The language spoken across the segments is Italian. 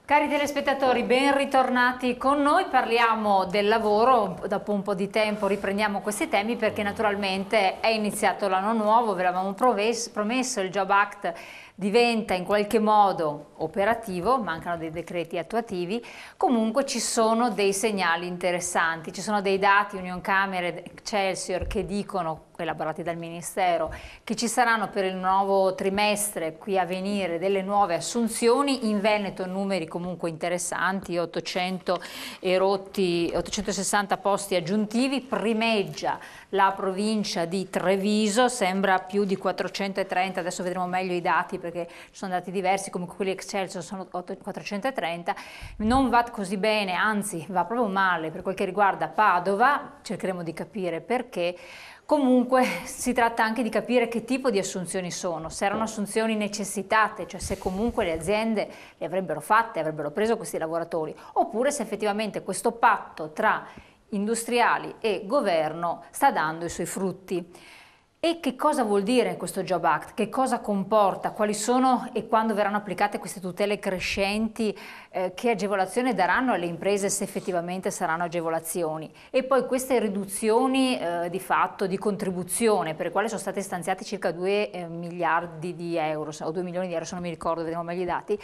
Cari telespettatori, ben ritornati con noi, parliamo del lavoro, dopo un po' di tempo riprendiamo questi temi perché naturalmente è iniziato l'anno nuovo, ve l'avevamo promesso, il Job Act diventa in qualche modo operativo, mancano dei decreti attuativi, comunque ci sono dei segnali interessanti, ci sono dei dati Unioncamere, Excelsior che dicono, elaborati dal Ministero, che ci saranno per il nuovo trimestre qui a venire delle nuove assunzioni, in Veneto numeri comunque interessanti, 800 e rotti, 860 posti aggiuntivi, primeggia la provincia di Treviso, sembra più di 430, adesso vedremo meglio i dati perché ci sono dati diversi, comunque quelli Excelsior sono 430, non va così bene, anzi va proprio male per quel che riguarda Padova, cercheremo di capire perché. Comunque si tratta anche di capire che tipo di assunzioni sono, se erano assunzioni necessitate, cioè se comunque le aziende le avrebbero fatte, avrebbero preso questi lavoratori, oppure se effettivamente questo patto tra industriali e governo sta dando i suoi frutti. E che cosa vuol dire questo Job Act? Che cosa comporta? Quali sono e quando verranno applicate queste tutele crescenti? Che agevolazione daranno alle imprese se effettivamente saranno agevolazioni? E poi queste riduzioni di fatto di contribuzione per le quali sono stati stanziati circa 2 miliardi di euro o 2 milioni di euro se non mi ricordo, vedremo meglio i dati.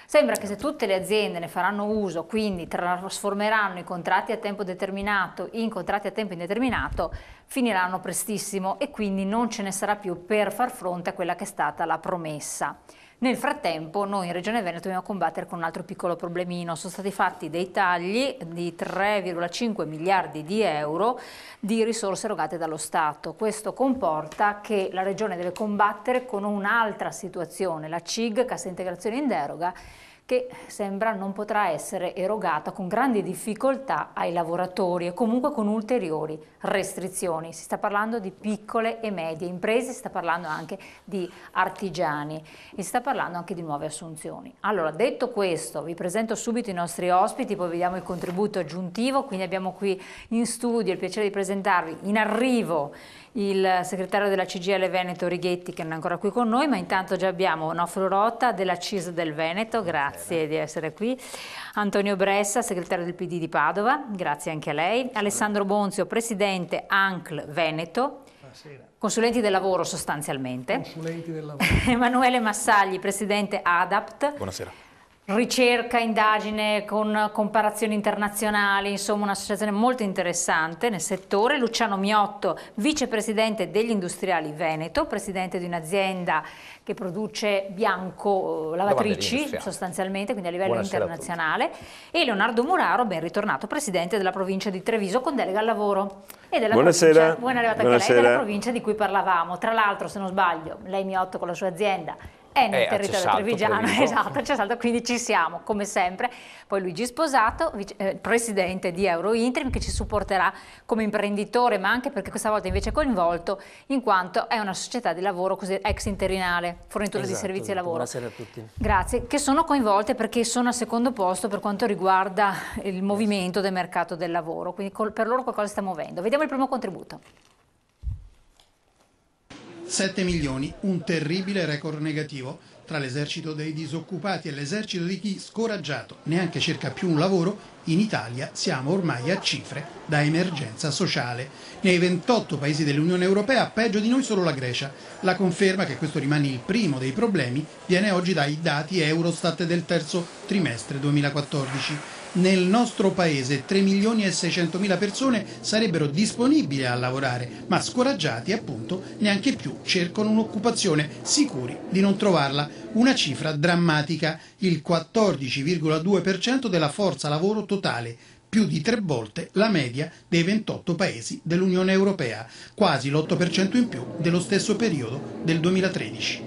Sembra che se tutte le aziende ne faranno uso, quindi trasformeranno i contratti a tempo determinato in contratti a tempo indeterminato, finiranno prestissimo e quindi non ce ne sarà più per far fronte a quella che è stata la promessa. Nel frattempo noi in Regione Veneto dobbiamo combattere con un altro piccolo problemino, sono stati fatti dei tagli di 3,5 miliardi di euro di risorse erogate dallo Stato. Questo comporta che la Regione deve combattere con un'altra situazione, la CIG, Cassa Integrazione in Deroga, che sembra non potrà essere erogata con grandi difficoltà ai lavoratori e comunque con ulteriori restrizioni. Si sta parlando di piccole e medie imprese, si sta parlando anche di artigiani e si sta parlando anche di nuove assunzioni. Allora, detto questo, vi presento subito i nostri ospiti, poi vediamo il contributo aggiuntivo, quindi abbiamo qui in studio il piacere di presentarvi in arrivo il segretario della CGIL Veneto Righetti, che non è ancora qui con noi, ma intanto già abbiamo Onofrio Rotta della CIS del Veneto, grazie di essere qui, Antonio Bressa, segretario del PD di Padova, grazie anche a lei, Alessandro Bonzio, presidente ANCL Veneto, buonasera. Consulenti del lavoro sostanzialmente, consulenti del lavoro. Emanuele Massagli, presidente ADAPT, buonasera. Ricerca, indagine con comparazioni internazionali, insomma un'associazione molto interessante nel settore. Luciano Miotto, vicepresidente degli industriali Veneto, presidente di un'azienda che produce bianco lavatrici sostanzialmente, quindi a livello buonasera internazionale, e Leonardo Muraro, ben ritornato, presidente della provincia di Treviso con delega al lavoro. E della buonasera. Buona arrivata anche lei, della provincia di cui parlavamo. Tra l'altro, se non sbaglio, lei Miotto con la sua azienda è nel territorio trevigiano, esatto, c'è salto, quindi ci siamo come sempre. Poi Luigi Sposato, presidente di Eurointerim, che ci supporterà come imprenditore, ma anche perché questa volta invece è coinvolto in quanto è una società di lavoro così ex interinale, fornitura di servizi e lavoro. Buonasera a tutti. Grazie, che sono coinvolte perché sono al secondo posto per quanto riguarda il movimento del mercato del lavoro, quindi per loro qualcosa sta muovendo. Vediamo il primo contributo. 7 milioni, un terribile record negativo tra l'esercito dei disoccupati e l'esercito di chi, scoraggiato, neanche cerca più un lavoro. In Italia siamo ormai a cifre da emergenza sociale. Nei 28 paesi dell'Unione Europea, peggio di noi solo la Grecia. La conferma che questo rimane il primo dei problemi viene oggi dai dati Eurostat del terzo trimestre 2014. Nel nostro paese 3 milioni e 600 mila persone sarebbero disponibili a lavorare, ma scoraggiati appunto neanche più cercano un'occupazione, sicuri di non trovarla. Una cifra drammatica, il 14,2% della forza lavoro totale, più di 3 volte la media dei 28 paesi dell'Unione Europea, quasi l'8% in più dello stesso periodo del 2013.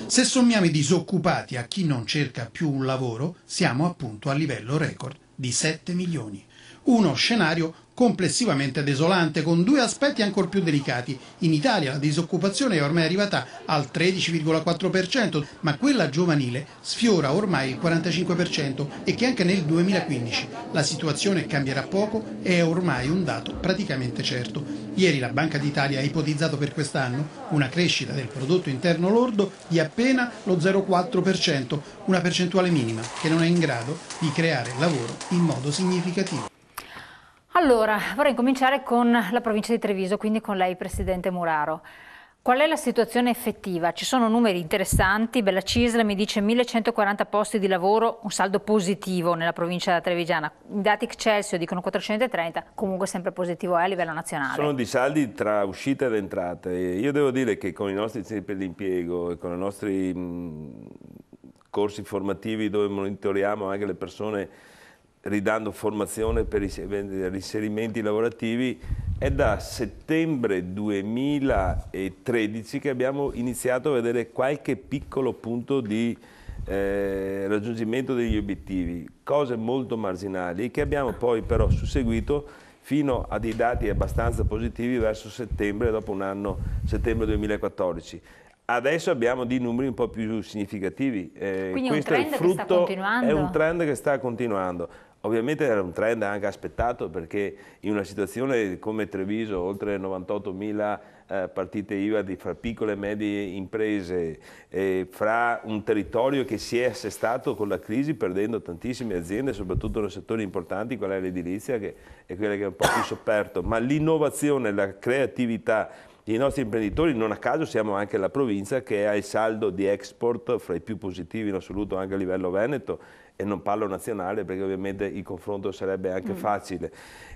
Se sommiamo i disoccupati a chi non cerca più un lavoro, siamo appunto a livello record di 7 milioni. Uno scenario complessivamente desolante, con due aspetti ancor più delicati. In Italia la disoccupazione è ormai arrivata al 13,4%, ma quella giovanile sfiora ormai il 45% e che anche nel 2015 la situazione cambierà poco è ormai un dato praticamente certo. Ieri la Banca d'Italia ha ipotizzato per quest'anno una crescita del prodotto interno lordo di appena lo 0,4%, una percentuale minima che non è in grado di creare lavoro in modo significativo. Allora, vorrei cominciare con la provincia di Treviso, quindi con lei, Presidente Muraro. Qual è la situazione effettiva? Ci sono numeri interessanti, Bella Cisla mi dice 1140 posti di lavoro, un saldo positivo nella provincia trevigiana, i dati Excelsior dicono 430, comunque sempre positivo a livello nazionale. Sono di saldi tra uscite ed entrate. Io devo dire che con i nostri centri per l'impiego e con i nostri corsi formativi dove monitoriamo anche le persone ridando formazione per i riserimenti lavorativi, è da settembre 2013 che abbiamo iniziato a vedere qualche piccolo punto di raggiungimento degli obiettivi, cose molto marginali che abbiamo poi però susseguito fino a dei dati abbastanza positivi verso settembre, dopo un anno, settembre 2014. Adesso abbiamo dei numeri un po' più significativi. Quindi questo è un trend che sta continuando? È un trend che sta continuando. Ovviamente era un trend anche aspettato perché in una situazione come Treviso, oltre 98.000 partite IVA fra piccole e medie imprese, fra un territorio che si è assestato con la crisi perdendo tantissime aziende, soprattutto nei settori importanti, qual è l'edilizia, che è quella che è un po' più sofferto, ma l'innovazione, la creatività i nostri imprenditori, non a caso siamo anche la provincia che ha il saldo di export fra i più positivi in assoluto anche a livello veneto, e non parlo nazionale perché ovviamente il confronto sarebbe anche facile.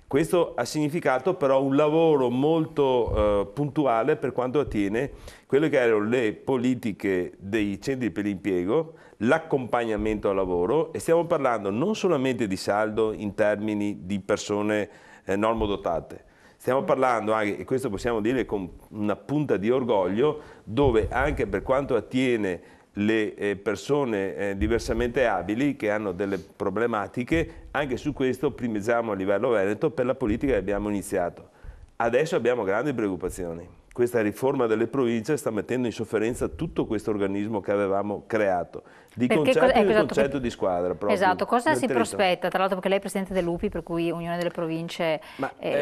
Questo ha significato però un lavoro molto puntuale per quanto attiene quelle che erano le politiche dei centri per l'impiego, l'accompagnamento al lavoro, e stiamo parlando non solamente di saldo in termini di persone normodotate. Stiamo parlando anche, e questo possiamo dire con una punta di orgoglio, dove anche per quanto attiene le persone diversamente abili che hanno delle problematiche, anche su questo primeggiamo a livello veneto per la politica che abbiamo iniziato. Adesso abbiamo grandi preoccupazioni. Questa riforma delle province sta mettendo in sofferenza tutto questo organismo che avevamo creato, di concetto di squadra. Proprio, esatto, cosa si prospetta? Tra l'altro perché lei è Presidente dell'UPI, per cui Unione delle Province...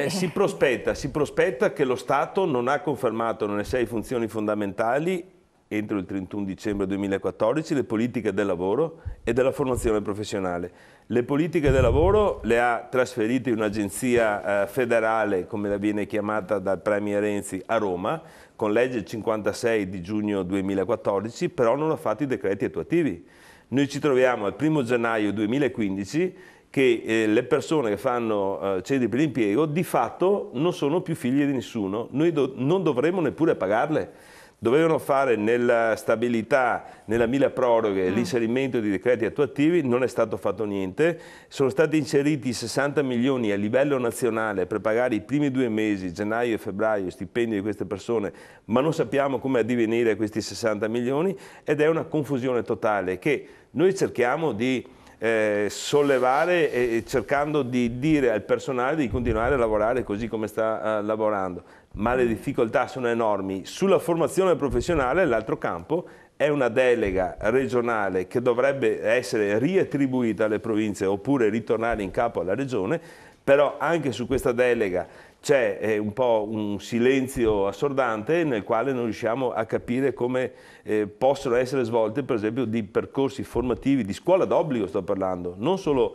Si prospetta che lo Stato non ha confermato nelle 6 funzioni fondamentali entro il 31 dicembre 2014 le politiche del lavoro e della formazione professionale. Le politiche del lavoro le ha trasferite in un'agenzia federale, come la viene chiamata dal Premier Renzi, a Roma, con legge 56 di giugno 2014, però non ha fatto i decreti attuativi. Noi ci troviamo al 1 gennaio 2015 che le persone che fanno centri per l'impiego di fatto non sono più figlie di nessuno, noi non dovremmo neppure pagarle. Dovevano fare nella stabilità, nella milleproroghe, l'inserimento di decreti attuativi, non è stato fatto niente. Sono stati inseriti 60 milioni a livello nazionale per pagare i primi 2 mesi, gennaio e febbraio, stipendi di queste persone, ma non sappiamo come addivenire a questi 60 milioni ed è una confusione totale che noi cerchiamo di sollevare e cercando di dire al personale di continuare a lavorare così come sta lavorando. Ma le difficoltà sono enormi. Sulla formazione professionale l'altro campo è una delega regionale che dovrebbe essere riattribuita alle province oppure ritornare in capo alla regione, però anche su questa delega c'è un po' un silenzio assordante nel quale non riusciamo a capire come possono essere svolte per esempio di percorsi formativi di scuola d'obbligo, sto parlando, non solo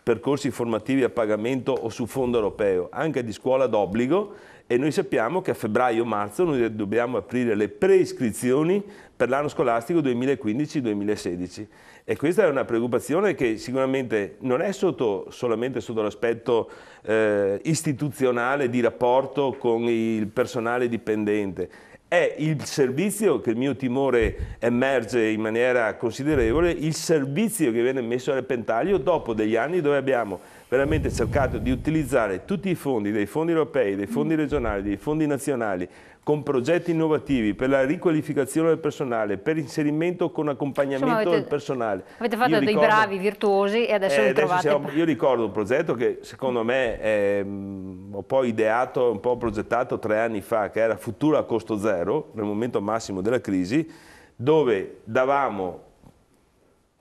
percorsi formativi a pagamento o su fondo europeo, anche di scuola d'obbligo, e noi sappiamo che a febbraio-marzo noi dobbiamo aprire le preiscrizioni per l'anno scolastico 2015-2016 e questa è una preoccupazione che sicuramente non è solamente sotto l'aspetto istituzionale di rapporto con il personale dipendente, è il servizio che il mio timore emerge in maniera considerevole, il servizio che viene messo a repentaglio dopo degli anni dove abbiamo veramente cercato di utilizzare tutti i fondi, dei fondi europei, dei fondi regionali, dei fondi nazionali, con progetti innovativi per la riqualificazione del personale, per inserimento con accompagnamento del personale. Avete fatto dei bravi virtuosi e adesso li trovate. Io ricordo un progetto che secondo me ho poi ideato, un po' progettato 3 anni fa, che era Futuro a costo zero, nel momento massimo della crisi, dove davamo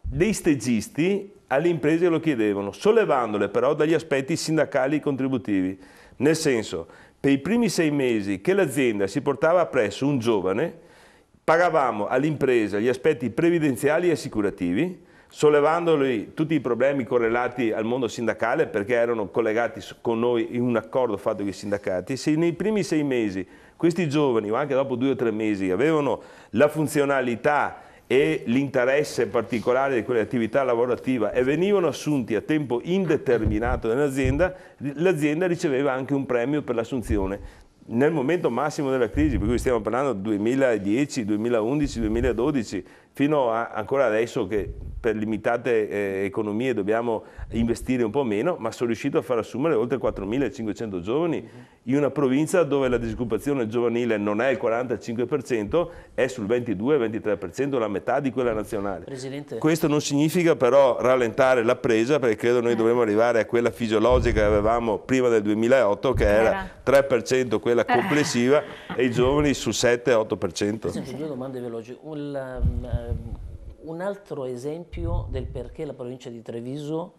dei stagisti alle imprese che lo chiedevano, sollevandole però dagli aspetti sindacali e contributivi, nel senso, per i primi 6 mesi che l'azienda si portava appresso un giovane, pagavamo all'impresa gli aspetti previdenziali e assicurativi, sollevandoli tutti i problemi correlati al mondo sindacale perché erano collegati con noi in un accordo fatto con i sindacati. Se nei primi 6 mesi questi giovani, o anche dopo 2 o 3 mesi, avevano la funzionalità e l'interesse particolare di quell'attività lavorativa e venivano assunti a tempo indeterminato nell'azienda, l'azienda riceveva anche un premio per l'assunzione. Nel momento massimo della crisi, per cui stiamo parlando del 2010, 2011, 2012, fino a ancora adesso che per limitate economie dobbiamo investire un po' meno, ma sono riuscito a far assumere oltre 4.500 giovani in una provincia dove la disoccupazione giovanile non è il 45%, è sul 22-23%, la metà di quella nazionale. Presidente. Questo non significa però rallentare la presa, perché credo noi dovremmo arrivare a quella fisiologica che avevamo prima del 2008, che era 3% quella complessiva e i giovani sul 7-8%. Presidente, 2 domande veloci. Un altro esempio del perché la provincia di Treviso,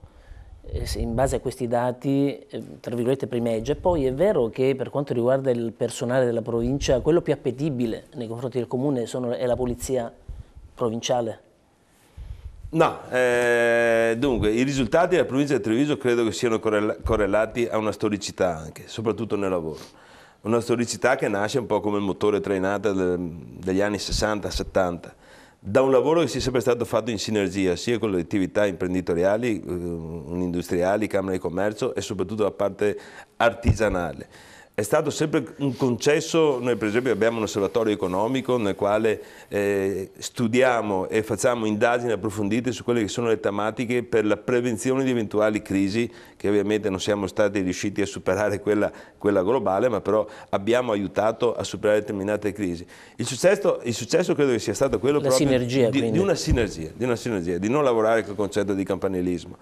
in base a questi dati, tra virgolette, primeggia. E poi è vero che per quanto riguarda il personale della provincia, quello più appetibile nei confronti del comune è la polizia provinciale? No, dunque i risultati della provincia di Treviso credo che siano correlati a una storicità anche, soprattutto nel lavoro. Una storicità che nasce un po' come il motore trainata degli anni 60-70. Da un lavoro che sia sempre stato fatto in sinergia sia con le attività imprenditoriali, industriali, Camere di Commercio e soprattutto la parte artigianale. È stato sempre un concesso, noi per esempio abbiamo un osservatorio economico nel quale studiamo e facciamo indagini approfondite su quelle che sono le tematiche per la prevenzione di eventuali crisi, che ovviamente non siamo stati riusciti a superare quella globale, ma però abbiamo aiutato a superare determinate crisi. Il successo credo che sia stato quello di una sinergia, di non lavorare con il concetto di campanilismo.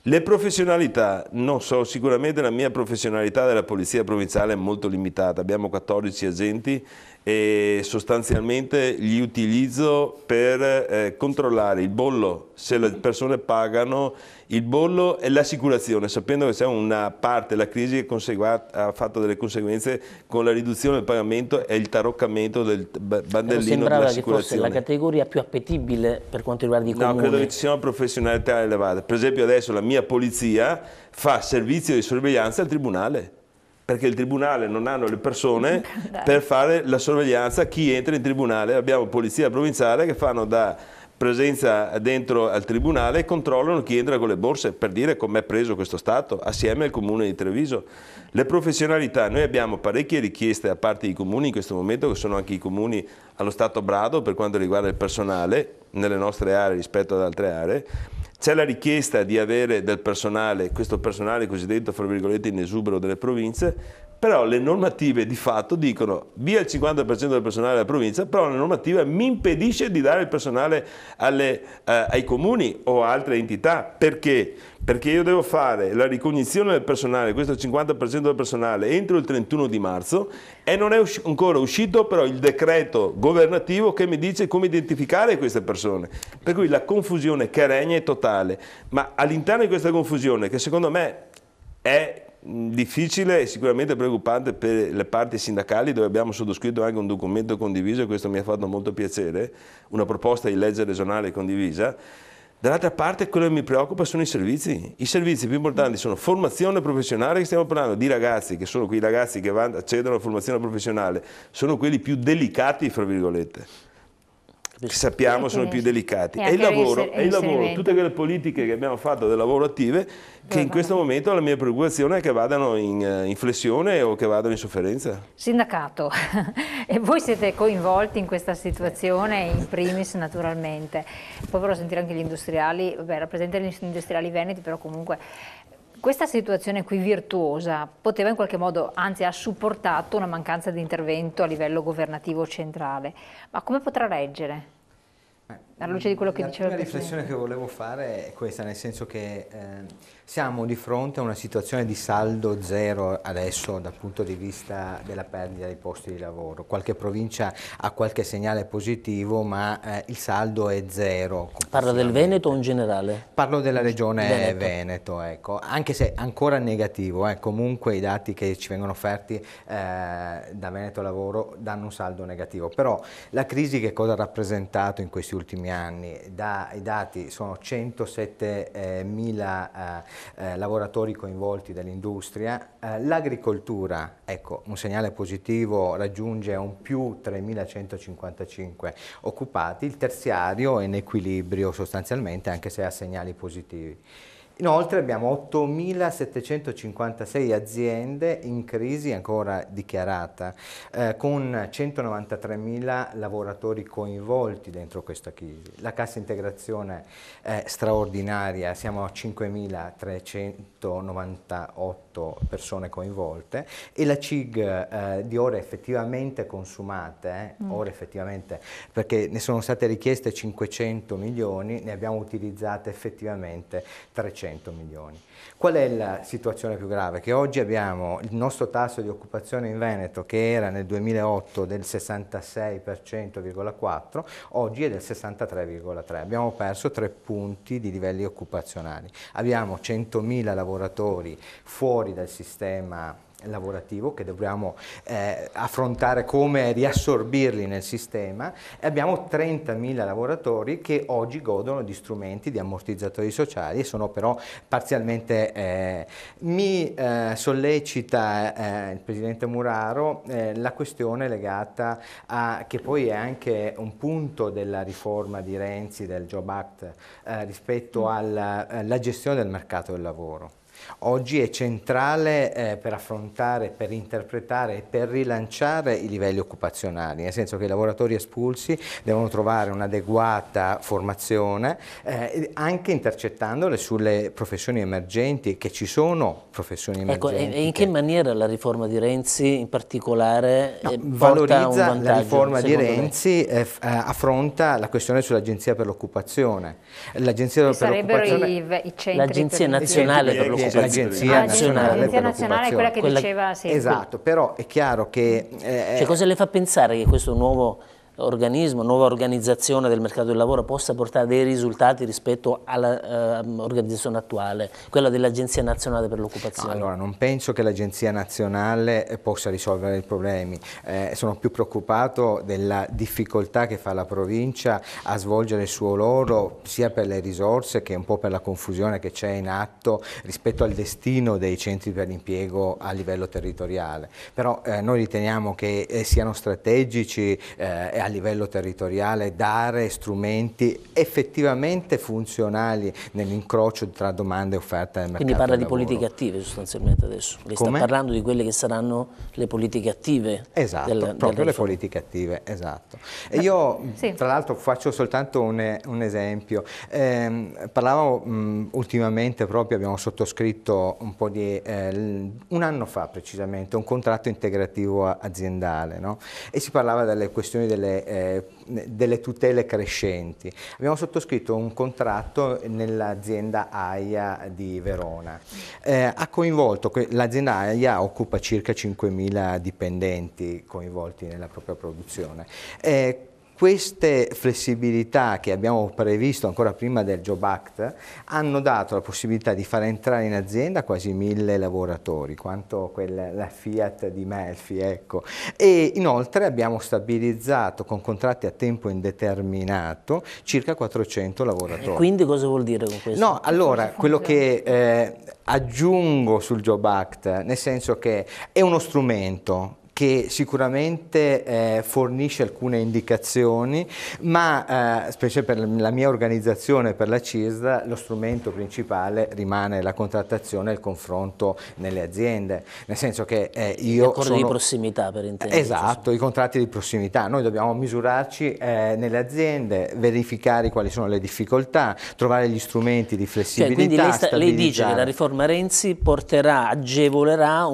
Le professionalità, non so, sicuramente la mia professionalità della Polizia Provinciale è molto limitata, abbiamo 14 agenti e sostanzialmente li utilizzo per controllare il bollo, se le persone pagano il bollo e l'assicurazione, sapendo che c'è una parte della crisi che ha fatto delle conseguenze con la riduzione del pagamento e il taroccamento del bandellino dell'assicurazione. Sembrava che fosse la categoria più appetibile per quanto riguarda i comuni. No, credo che ci siano professionalità elevate. Per esempio adesso la mia polizia fa servizio di sorveglianza al tribunale, perché il tribunale non hanno le persone per fare la sorveglianza chi entra in tribunale. Abbiamo polizia provinciale che fanno da presenza dentro al tribunale e controllano chi entra con le borse, per dire com'è preso questo Stato, assieme al Comune di Treviso. Le professionalità, noi abbiamo parecchie richieste da parte dei comuni in questo momento, che sono anche i comuni allo stato brado per quanto riguarda il personale nelle nostre aree rispetto ad altre aree. C'è la richiesta di avere del personale, questo personale cosiddetto, fra virgolette, in esubero delle province, però le normative di fatto dicono via il 50% del personale della provincia, però la normativa mi impedisce di dare il personale ai comuni o a altre entità. Perché? Perché io devo fare la ricognizione del personale, questo 50% del personale, entro il 31 di marzo e non è ancora uscito però il decreto governativo che mi dice come identificare queste persone. Per cui la confusione che regna è totale, ma all'interno di questa confusione, che secondo me è difficile e sicuramente preoccupante per le parti sindacali, dove abbiamo sottoscritto anche un documento condiviso, e questo mi ha fatto molto piacere, una proposta di legge regionale condivisa. Dall'altra parte quello che mi preoccupa sono i servizi. I servizi più importanti sono formazione professionale, che stiamo parlando di ragazzi, che sono quei ragazzi che accedono alla formazione professionale, sono quelli più delicati, fra virgolette, che sappiamo sono più delicati. E il lavoro, tutte quelle politiche che abbiamo fatto del lavoro attive, che in questo momento la mia preoccupazione è che vadano in flessione o che vadano in sofferenza. Sindacato, e voi siete coinvolti in questa situazione, in primis naturalmente, poi vorrò sentire anche gli industriali, vabbè, rappresentano gli industriali veneti, però comunque Questa situazione qui virtuosa poteva in qualche modo, anzi ha supportato una mancanza di intervento a livello governativo centrale, ma come potrà reggere? Alla luce di quello che diceva il Presidente. La prima riflessione che volevo fare è questa, nel senso che siamo di fronte a una situazione di saldo zero adesso dal punto di vista della perdita dei posti di lavoro. Qualche provincia ha qualche segnale positivo, ma il saldo è zero. Parla del Veneto o in generale? Parlo della regione Veneto, ecco. Anche se ancora negativo, comunque i dati che ci vengono offerti da Veneto Lavoro danno un saldo negativo. Però la crisi che cosa ha rappresentato in questi ultimi anni? I dati sono 107.000 lavoratori coinvolti dall'industria, l'agricoltura, ecco, un segnale positivo, raggiunge un più 3.155 occupati, il terziario è in equilibrio sostanzialmente, anche se ha segnali positivi. Inoltre abbiamo 8.756 aziende in crisi ancora dichiarata, con 193.000 lavoratori coinvolti dentro questa crisi. La cassa integrazione è straordinaria, siamo a 5.398 persone coinvolte e la CIG di ore effettivamente consumate, ore effettivamente, perché ne sono state richieste 500 milioni, ne abbiamo utilizzate effettivamente 300 milioni. Qual è la situazione più grave? Che oggi abbiamo il nostro tasso di occupazione in Veneto, che era nel 2008 del 66,4%, oggi è del 63,3%. Abbiamo perso 3 punti di livelli occupazionali. Abbiamo 100.000 lavoratori fuori dal sistema lavorativo che dobbiamo affrontare come riassorbirli nel sistema e abbiamo 30.000 lavoratori che oggi godono di strumenti di ammortizzatori sociali e sono però parzialmente mi sollecita il Presidente Muraro la questione legata a che poi è anche un punto della riforma di Renzi del Job Act rispetto alla gestione del mercato del lavoro. Oggi è centrale per affrontare, per interpretare e per rilanciare i livelli occupazionali, nel senso che i lavoratori espulsi devono trovare un'adeguata formazione, anche intercettandole sulle professioni emergenti, che ci sono professioni emergenti. Ecco, e in che maniera la riforma di Renzi in particolare valorizza un la riforma di Renzi, affronta la questione sull'Agenzia per l'Occupazione. L'Agenzia per l'Occupazione, i centri l'Agenzia Nazionale per l'Occupazione. L'Agenzia Nazionale per Nazionale è quella che diceva sì. Esatto, però è chiaro che... Cioè, cosa le fa pensare che questo nuovo organismo, nuova organizzazione del mercato del lavoro possa portare dei risultati rispetto all'organizzazione attuale, quella dell'Agenzia Nazionale per l'Occupazione? No, allora, non penso che l'Agenzia Nazionale possa risolvere i problemi, sono più preoccupato della difficoltà che fa la provincia a svolgere il suo lavoro, sia per le risorse che un po' per la confusione che c'è in atto rispetto al destino dei centri per l'impiego a livello territoriale. Però noi riteniamo che siano strategici a livello territoriale dare strumenti effettivamente funzionali nell'incrocio tra domanda e offerta del mercato. Quindi parla di politiche attive sostanzialmente adesso. Lei sta parlando di quelle che saranno le politiche attive. Esatto, proprio le politiche attive, esatto. E io tra l'altro faccio soltanto un esempio. Parlavo ultimamente proprio, abbiamo sottoscritto un po' di un anno fa precisamente un contratto integrativo aziendale, no? E si parlava delle questioni delle tutele crescenti. Abbiamo sottoscritto un contratto nell'azienda AIA di Verona. Ha coinvolto, l'azienda AIA occupa circa 5.000 dipendenti coinvolti nella propria produzione. Queste flessibilità che abbiamo previsto ancora prima del Job Act hanno dato la possibilità di far entrare in azienda quasi 1.000 lavoratori, quanto la Fiat di Melfi, ecco. E inoltre abbiamo stabilizzato con contratti a tempo indeterminato circa 400 lavoratori. E quindi cosa vuol dire con questo? No, allora, quello che aggiungo sul Job Act, nel senso che è uno strumento che sicuramente fornisce alcune indicazioni, ma specie per la mia organizzazione, per la CISD, lo strumento principale rimane la contrattazione e il confronto nelle aziende, nel senso che io gli accordi di prossimità, per intendere. Esatto, i contratti di prossimità. Noi dobbiamo misurarci nelle aziende, verificare quali sono le difficoltà, trovare gli strumenti di flessibilità, quindi lei dice che la riforma Renzi porterà, agevolerà,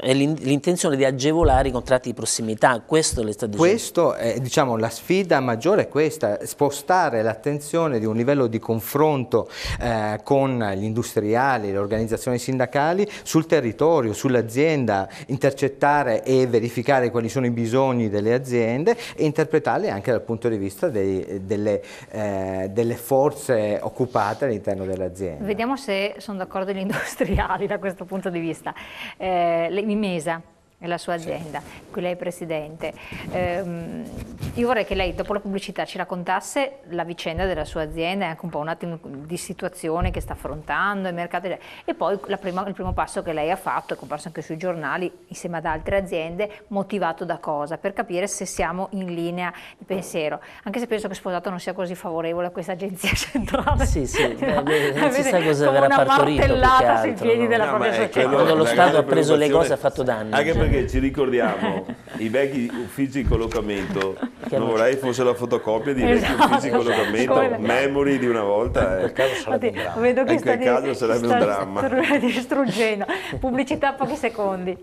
è l'intenzione di agevolare i contratti di prossimità, questo le sta dicendo? Questo è, diciamo, la sfida maggiore è questa, spostare l'attenzione di un livello di confronto con gli industriali, le organizzazioni sindacali sul territorio, sull'azienda, intercettare e verificare quali sono i bisogni delle aziende e interpretarli anche dal punto di vista delle forze occupate all'interno dell'azienda. Vediamo se sono d'accordo gli industriali da questo punto di vista. Mimesa e la sua azienda, qui lei è presidente. Io vorrei che lei dopo la pubblicità ci raccontasse la vicenda della sua azienda e anche un po' un attimo di situazione che sta affrontando, il mercato, e poi il primo passo che lei ha fatto, è comparso anche sui giornali insieme ad altre aziende, motivato da cosa, per capire se siamo in linea di pensiero, anche se penso che Sposato non sia così favorevole a questa agenzia centrale. Sì, non si sa cosa verrà partorito più che martellata sui altro, piedi della propria società. Quando lo Stato ha preso le cose ha fatto danni. Anche perché ci ricordiamo i vecchi uffici di collocamento, non vorrei fosse la fotocopia di vecchi uffici di collocamento, memory di una volta. In quel caso sarebbe un dramma. Vedo che in quel caso sarebbe un dramma. Distruggendo. Pubblicità, pochi secondi.